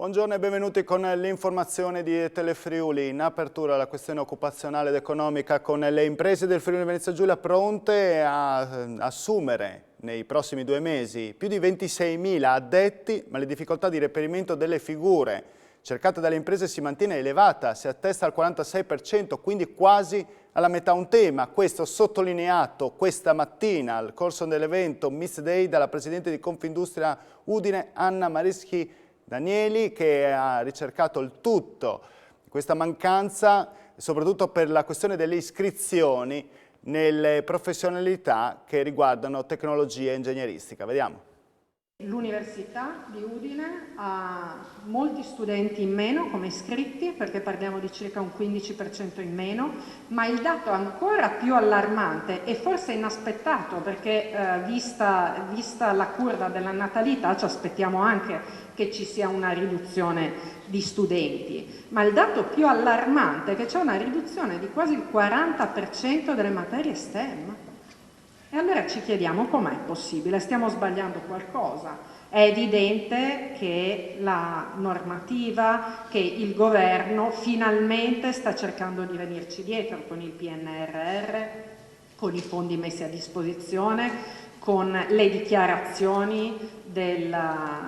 Buongiorno e benvenuti con l'informazione di Telefriuli. In apertura la questione occupazionale ed economica con le imprese del Friuli Venezia Giulia pronte a assumere nei prossimi 2 mesi più di 26.000 addetti, ma le difficoltà di reperimento delle figure cercate dalle imprese si mantiene elevata, si attesta al 46%, quindi quasi alla metà. Un tema, questo sottolineato questa mattina al corso dell'evento Miss Day dalla Presidente di Confindustria Udine, Anna Mareschi Danieli, che ha ricercato il tutto, questa mancanza, soprattutto per la questione delle iscrizioni nelle professionalità che riguardano tecnologia e ingegneristica. Vediamo. L'Università di Udine ha molti studenti in meno come iscritti, perché parliamo di circa un 15% in meno, ma il dato ancora più allarmante e forse inaspettato, perché vista la curva della natalità ci aspettiamo anche che ci sia una riduzione di studenti, ma il dato più allarmante è che c'è una riduzione di quasi il 40% delle materie STEM. E allora ci chiediamo com'è possibile, stiamo sbagliando qualcosa. È evidente che la normativa, che il governo finalmente sta cercando di venirci dietro con il PNRR, con i fondi messi a disposizione, con le dichiarazioni del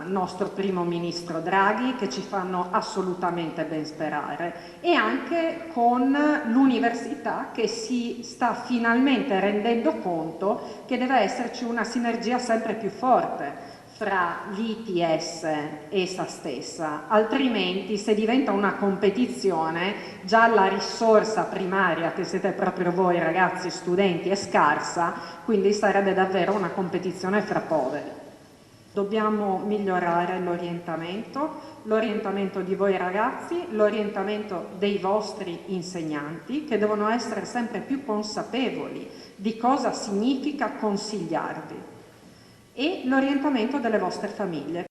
nostro primo ministro Draghi che ci fanno assolutamente ben sperare, e anche con l'università che si sta finalmente rendendo conto che deve esserci una sinergia sempre più forte fra l'ITS e essa stessa, altrimenti se diventa una competizione già la risorsa primaria, che siete proprio voi ragazzi studenti, è scarsa, quindi sarebbe davvero una competizione fra poveri. Dobbiamo migliorare l'orientamento di voi ragazzi, l'orientamento dei vostri insegnanti, che devono essere sempre più consapevoli di cosa significa consigliarvi, e l'orientamento delle vostre famiglie.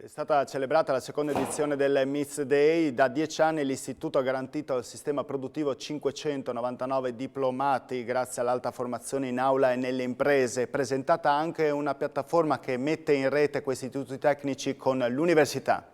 È stata celebrata la seconda edizione del Miss Day. Da 10 anni l'Istituto ha garantito al sistema produttivo 599 diplomati grazie all'alta formazione in aula e nelle imprese. È presentata anche una piattaforma che mette in rete questi istituti tecnici con l'università.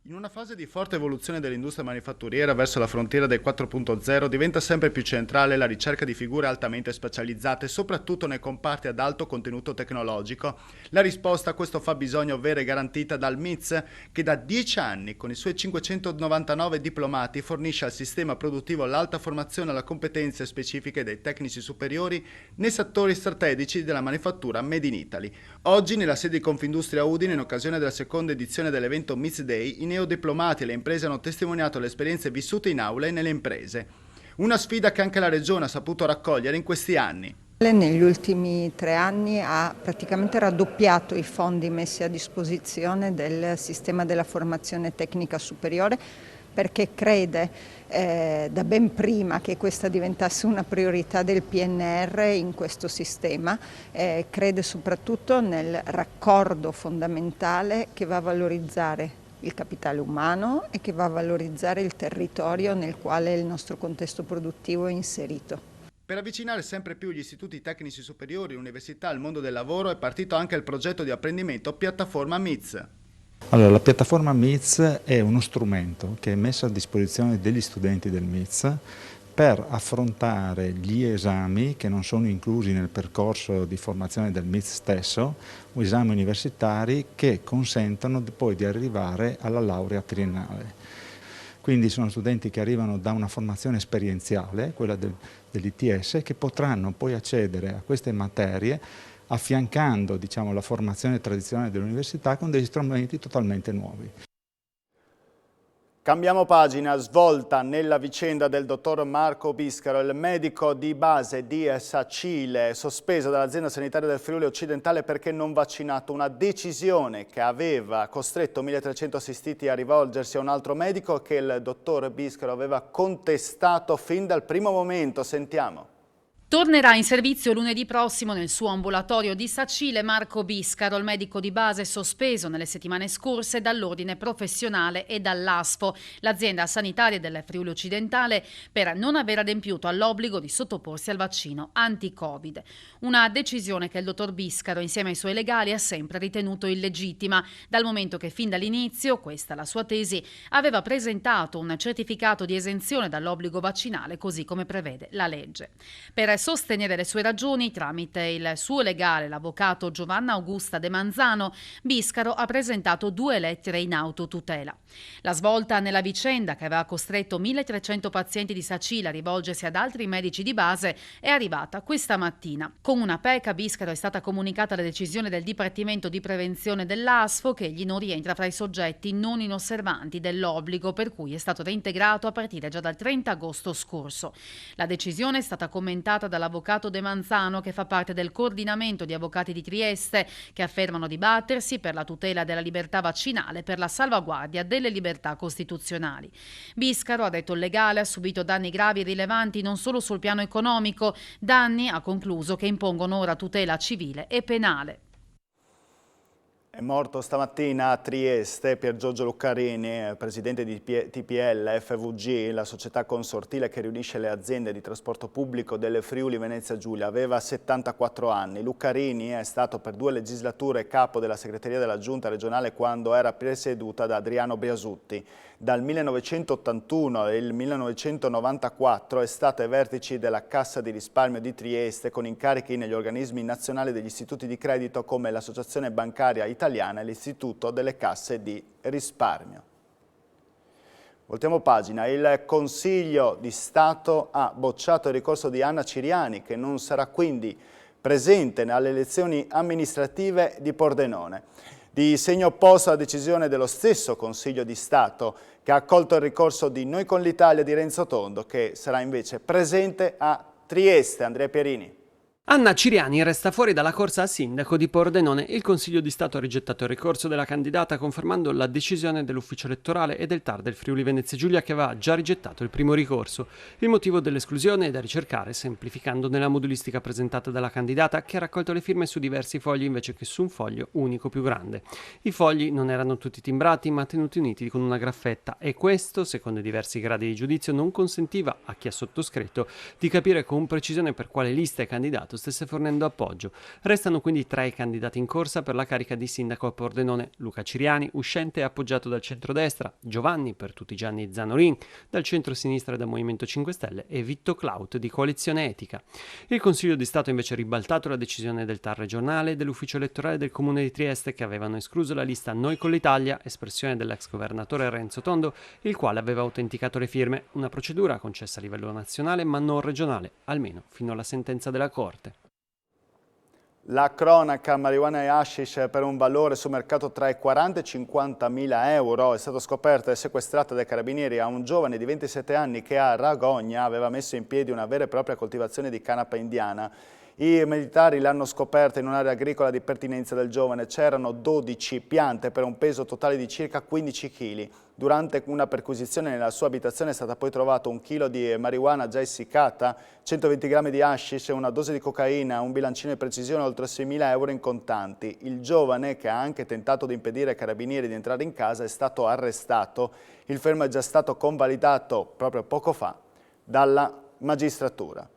In una fase di forte evoluzione dell'industria manifatturiera verso la frontiera del 4.0 diventa sempre più centrale la ricerca di figure altamente specializzate, soprattutto nei comparti ad alto contenuto tecnologico. La risposta a questo fabbisogno vera è garantita dal MIZ, che da 10 anni, con i suoi 599 diplomati, fornisce al sistema produttivo l'alta formazione alle competenze specifiche dei tecnici superiori nei settori strategici della manifattura Made in Italy. Oggi, nella sede di Confindustria Udine, in occasione della seconda edizione dell'evento Miss Day, i neodiplomati e le imprese hanno testimoniato le esperienze vissute in aula e nelle imprese. Una sfida che anche la Regione ha saputo raccogliere in questi anni. Negli ultimi 3 anni ha praticamente raddoppiato i fondi messi a disposizione del sistema della formazione tecnica superiore, perché crede da ben prima che questa diventasse una priorità del PNR in questo sistema, crede soprattutto nel raccordo fondamentale che va a valorizzare il capitale umano e che va a valorizzare il territorio nel quale il nostro contesto produttivo è inserito. Per avvicinare sempre più gli istituti tecnici superiori e università al mondo del lavoro è partito anche il progetto di apprendimento Piattaforma MIZ. Allora, la piattaforma MIZ è uno strumento che è messo a disposizione degli studenti del MIZ per affrontare gli esami che non sono inclusi nel percorso di formazione del MIZ stesso, o esami universitari che consentono poi di arrivare alla laurea triennale. Quindi sono studenti che arrivano da una formazione esperienziale, quella dell'ITS, che potranno poi accedere a queste materie affiancando, diciamo, la formazione tradizionale dell'università con degli strumenti totalmente nuovi. Cambiamo pagina, svolta nella vicenda del dottor Marco Biscaro, il medico di base di Sacile, sospeso dall'azienda sanitaria del Friuli Occidentale perché non vaccinato. Una decisione che aveva costretto 1.300 assistiti a rivolgersi a un altro medico che il dottor Biscaro aveva contestato fin dal primo momento. Sentiamo. Tornerà in servizio lunedì prossimo nel suo ambulatorio di Sacile Marco Biscaro, il medico di base sospeso nelle settimane scorse dall'ordine professionale e dall'ASFO, l'azienda sanitaria del Friuli Occidentale, per non aver adempiuto all'obbligo di sottoporsi al vaccino anti-Covid. Una decisione che il dottor Biscaro, insieme ai suoi legali, ha sempre ritenuto illegittima, dal momento che fin dall'inizio, questa la sua tesi, aveva presentato un certificato di esenzione dall'obbligo vaccinale, così come prevede la legge. Per sostenere le sue ragioni, tramite il suo legale, l'avvocato Giovanna Augusta De Manzano, Biscaro ha presentato 2 lettere in autotutela. La svolta nella vicenda, che aveva costretto 1.300 pazienti di Sacile a rivolgersi ad altri medici di base, è arrivata questa mattina. Con una PEC a Biscaro è stata comunicata la decisione del Dipartimento di Prevenzione dell'ASFO che egli non rientra fra i soggetti non inosservanti dell'obbligo, per cui è stato reintegrato a partire già dal 30 agosto scorso. La decisione è stata commentata dall'avvocato De Manzano, che fa parte del coordinamento di avvocati di Trieste, che affermano di battersi per la tutela della libertà vaccinale e per la salvaguardia delle libertà costituzionali. Biscaro, ha detto il legale, ha subito danni gravi e rilevanti non solo sul piano economico, danni, ha concluso, che impongono ora tutela civile e penale. È morto stamattina a Trieste Pier Giorgio Luccarini, presidente di TPL FVG, la società consortile che riunisce le aziende di trasporto pubblico delle Friuli Venezia Giulia. Aveva 74 anni. Luccarini è stato per 2 legislature capo della segreteria della giunta regionale quando era presieduta da Adriano Biasutti. Dal 1981 al 1994 è stato ai vertici della Cassa di risparmio di Trieste, con incarichi negli organismi nazionali degli istituti di credito come l'Associazione Bancaria Italiana e l'Istituto delle Casse di Risparmio. Voltiamo pagina. Il Consiglio di Stato ha bocciato il ricorso di Anna Ciriani, che non sarà quindi presente alle elezioni amministrative di Pordenone. Di segno opposto alla decisione dello stesso Consiglio di Stato, che ha accolto il ricorso di Noi con l'Italia di Renzo Tondo, che sarà invece presente a Trieste. Andrea Pierini. Anna Ciriani resta fuori dalla corsa a sindaco di Pordenone. Il Consiglio di Stato ha rigettato il ricorso della candidata, confermando la decisione dell'ufficio elettorale e del TAR del Friuli Venezia Giulia, che aveva già rigettato il primo ricorso. Il motivo dell'esclusione è da ricercare semplificando nella modulistica presentata dalla candidata, che ha raccolto le firme su diversi fogli invece che su un foglio unico più grande. I fogli non erano tutti timbrati, ma tenuti uniti con una graffetta, e questo, secondo i diversi gradi di giudizio, non consentiva a chi ha sottoscritto di capire con precisione per quale lista e candidato stesse fornendo appoggio. Restano quindi 3 i candidati in corsa per la carica di sindaco a Pordenone: Luca Ciriani, uscente e appoggiato dal centrodestra, Giovanni per tutti Gianni Zanorin dal centro-sinistra e dal Movimento 5 Stelle e Vitto Claut di Coalizione Etica. Il Consiglio di Stato invece ha ribaltato la decisione del TAR regionale e dell'ufficio elettorale del Comune di Trieste, che avevano escluso la lista Noi con l'Italia, espressione dell'ex governatore Renzo Tondo, il quale aveva autenticato le firme, una procedura concessa a livello nazionale ma non regionale, almeno fino alla sentenza della Corte. La cronaca: marijuana e hashish per un valore sul mercato tra i 40 e i 50 mila euro è stata scoperta e sequestrata dai carabinieri a un giovane di 27 anni che a Ragogna aveva messo in piedi una vera e propria coltivazione di canapa indiana. I militari l'hanno scoperta in un'area agricola di pertinenza del giovane. C'erano 12 piante per un peso totale di circa 15 kg. Durante una perquisizione nella sua abitazione è stata poi trovato 1 chilo di marijuana già essiccata, 120 grammi di hashish, una dose di cocaina, un bilancino di precisione oltre 6.000 euro in contanti. Il giovane, che ha anche tentato di impedire ai carabinieri di entrare in casa, è stato arrestato. Il fermo è già stato convalidato proprio poco fa dalla magistratura.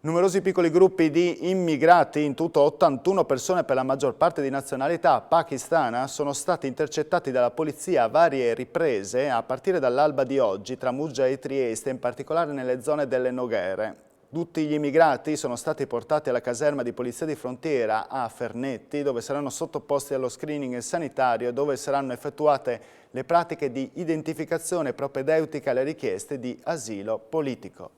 Numerosi piccoli gruppi di immigrati, in tutto 81 persone per la maggior parte di nazionalità pakistana, sono stati intercettati dalla polizia a varie riprese a partire dall'alba di oggi tra Muggia e Trieste, in particolare nelle zone delle Noghere. Tutti gli immigrati sono stati portati alla caserma di polizia di frontiera a Fernetti, dove saranno sottoposti allo screening sanitario e dove saranno effettuate le pratiche di identificazione propedeutica alle richieste di asilo politico.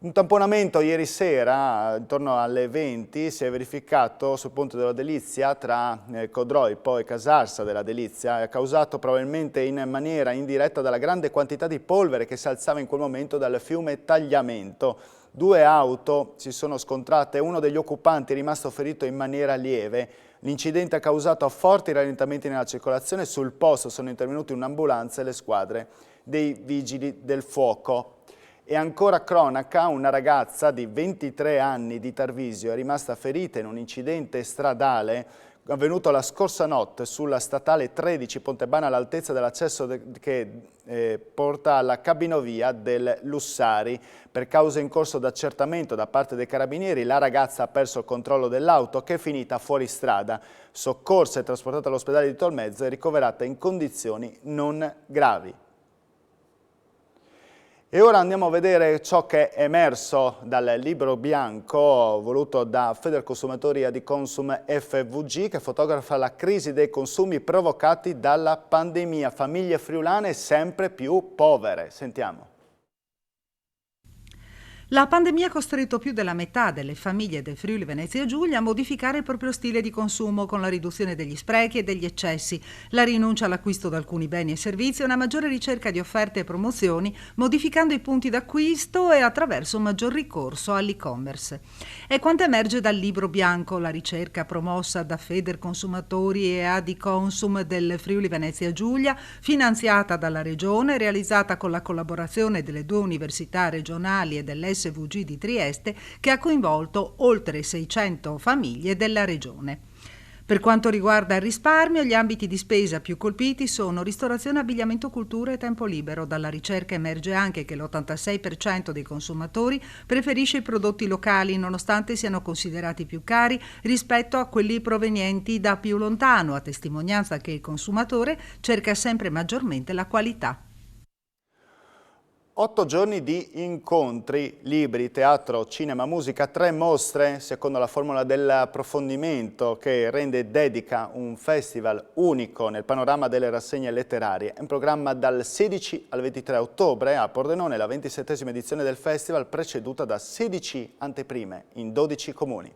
Un tamponamento ieri sera, intorno alle 20, si è verificato sul ponte della Delizia tra Codroipo e Casarsa della Delizia. È causato probabilmente in maniera indiretta dalla grande quantità di polvere che si alzava in quel momento dal fiume Tagliamento. 2 auto si sono scontrate, uno degli occupanti è rimasto ferito in maniera lieve. L'incidente ha causato forti rallentamenti nella circolazione. Sul posto sono intervenuti un'ambulanza e le squadre dei vigili del fuoco. E ancora cronaca, una ragazza di 23 anni di Tarvisio è rimasta ferita in un incidente stradale avvenuto la scorsa notte sulla statale 13 Pontebana all'altezza dell'accesso che porta alla cabinovia del Lussari. Per cause in corso d'accertamento da parte dei carabinieri, la ragazza ha perso il controllo dell'auto che è finita fuori strada. Soccorsa e trasportata all'ospedale di Tolmezzo e ricoverata in condizioni non gravi. E ora andiamo a vedere ciò che è emerso dal libro bianco voluto da Federconsumatori Adiconsum FVG, che fotografa la crisi dei consumi provocati dalla pandemia. Famiglie friulane sempre più povere. Sentiamo. La pandemia ha costretto più della metà delle famiglie del Friuli Venezia Giulia a modificare il proprio stile di consumo con la riduzione degli sprechi e degli eccessi, la rinuncia all'acquisto di alcuni beni e servizi e una maggiore ricerca di offerte e promozioni, modificando i punti d'acquisto e attraverso un maggior ricorso all'e-commerce. È quanto emerge dal libro bianco, la ricerca promossa da Federconsumatori e Adiconsum del Friuli Venezia Giulia, finanziata dalla Regione, realizzata con la collaborazione delle 2 università regionali e dell'SVG di Trieste, che ha coinvolto oltre 600 famiglie della regione. Per quanto riguarda il risparmio, gli ambiti di spesa più colpiti sono ristorazione, abbigliamento, cultura e tempo libero. Dalla ricerca emerge anche che l'86% dei consumatori preferisce i prodotti locali, nonostante siano considerati più cari rispetto a quelli provenienti da più lontano, a testimonianza che il consumatore cerca sempre maggiormente la qualità. 8 giorni di incontri, libri, teatro, cinema, musica, 3 mostre, secondo la formula dell'approfondimento che rende Dedica un festival unico nel panorama delle rassegne letterarie. È in programma dal 16 al 23 ottobre a Pordenone, la 27esima edizione del festival, preceduta da 16 anteprime in 12 comuni.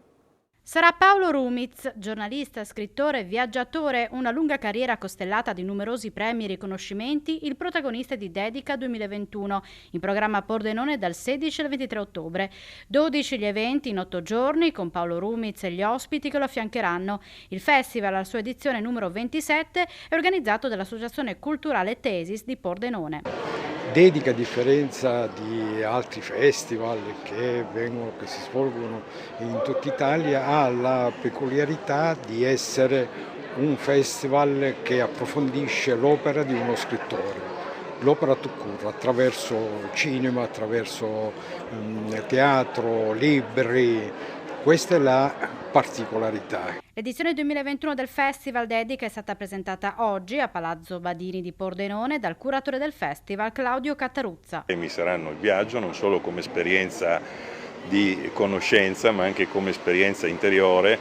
Sarà Paolo Rumiz, giornalista, scrittore, viaggiatore, una lunga carriera costellata di numerosi premi e riconoscimenti, il protagonista di Dedica 2021, in programma a Pordenone dal 16 al 23 ottobre. 12 gli eventi in 8 giorni, con Paolo Rumiz e gli ospiti che lo affiancheranno. Il festival, alla sua edizione numero 27, è organizzato dall'Associazione Culturale Tesis di Pordenone. Dedica, a differenza di altri festival che si svolgono in tutta Italia, ha la peculiarità di essere un festival che approfondisce l'opera di uno scrittore, l'opera tout court, attraverso cinema, attraverso teatro, libri. Questa è la particolarità. L'edizione 2021 del Festival Dedica è stata presentata oggi a Palazzo Badini di Pordenone dal curatore del festival Claudio Cattaruzza. Mi saranno il viaggio non solo come esperienza di conoscenza ma anche come esperienza interiore,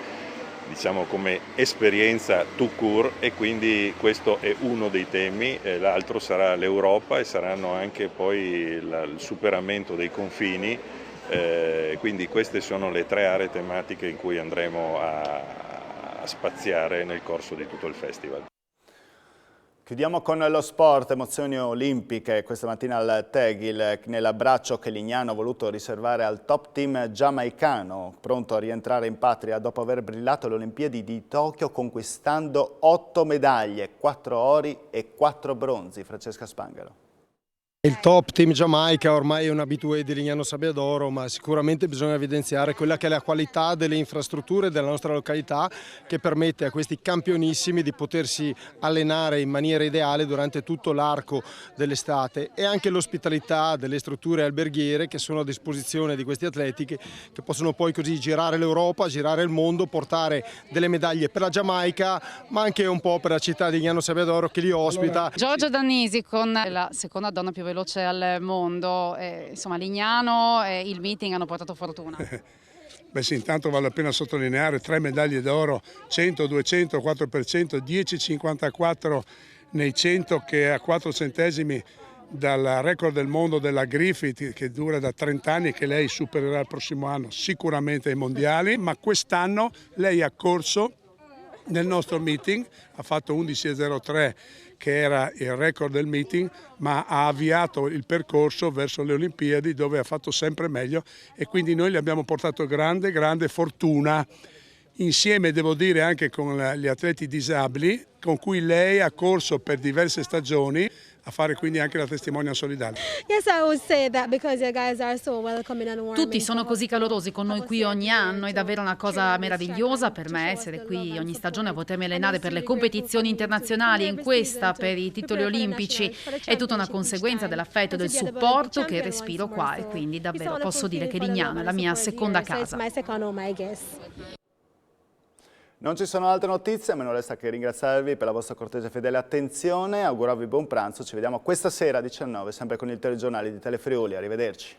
diciamo come esperienza tout court, e quindi questo è uno dei temi. L'altro sarà l'Europa e saranno anche poi il superamento dei confini. Quindi queste sono le 3 aree tematiche in cui andremo a spaziare nel corso di tutto il festival. Chiudiamo con lo sport, emozioni olimpiche questa mattina al Tegil, nell'abbraccio che Lignano ha voluto riservare al top team giamaicano, pronto a rientrare in patria dopo aver brillato alle Olimpiadi di Tokyo conquistando 8 medaglie, 4 ori e 4 bronzi. Francesca Spangaro. Il top team Giamaica ormai è un abitué di Lignano Sabbiadoro, ma sicuramente bisogna evidenziare quella che è la qualità delle infrastrutture della nostra località, che permette a questi campionissimi di potersi allenare in maniera ideale durante tutto l'arco dell'estate, e anche l'ospitalità delle strutture alberghiere che sono a disposizione di questi atleti che possono poi così girare l'Europa, girare il mondo, portare delle medaglie per la Giamaica ma anche un po' per la città di Lignano Sabbiadoro che li ospita. Giorgia Danisi con la seconda donna più veloce al mondo, insomma Lignano e il meeting hanno portato fortuna. Beh sì, intanto vale la pena sottolineare 3 medaglie d'oro, 100, 200, 4%, 10,54 nei 100 che è a 4 centesimi dal record del mondo della Griffith che dura da 30 anni e che lei supererà il prossimo anno sicuramente ai mondiali, ma quest'anno lei ha corso nel nostro meeting, ha fatto 11,03 che era il record del meeting, ma ha avviato il percorso verso le Olimpiadi dove ha fatto sempre meglio, e quindi noi le abbiamo portato grande fortuna, insieme devo dire anche con gli atleti disabili con cui lei ha corso per diverse stagioni, a fare quindi anche la testimonia solidale. Tutti sono così calorosi con noi qui ogni anno, è davvero una cosa meravigliosa per me essere qui ogni stagione a potermi allenare per le competizioni internazionali e in questa per i titoli olimpici. È tutta una conseguenza dell'affetto e del supporto che respiro qua e quindi davvero posso dire che Lignano è la mia seconda casa. Non ci sono altre notizie, a me non resta che ringraziarvi per la vostra cortese e fedele attenzione, augurarvi buon pranzo, ci vediamo questa sera alle 19 sempre con il telegiornale di Telefriuli, arrivederci.